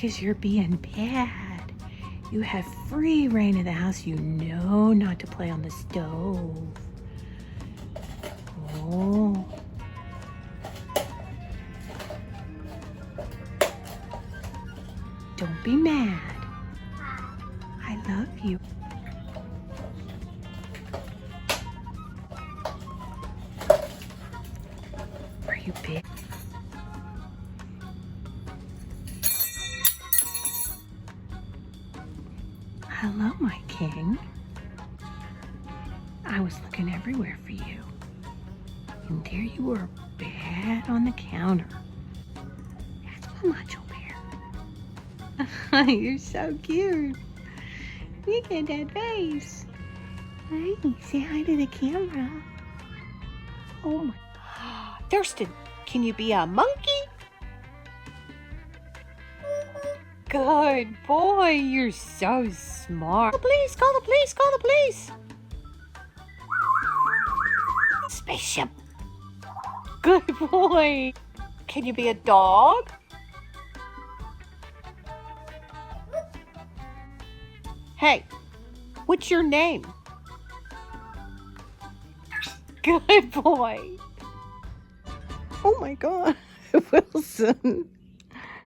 because you're being bad. You have free reign of the house. You know not to play on the stove. Oh. Don't be mad. I love you. Are you big? Hello, my king. I was looking everywhere for you. And there you were, bad on the counter. That's my macho bear. You're so cute. Look at that face. Hey, say hi to the camera. Oh my. Thirston, can you be a monkey? Good boy, you're so smart. Call the police, call the police, call the police. Spaceship. Good boy. Can you be a dog? Hey, what's your name? Good boy. Oh my God, Wilson.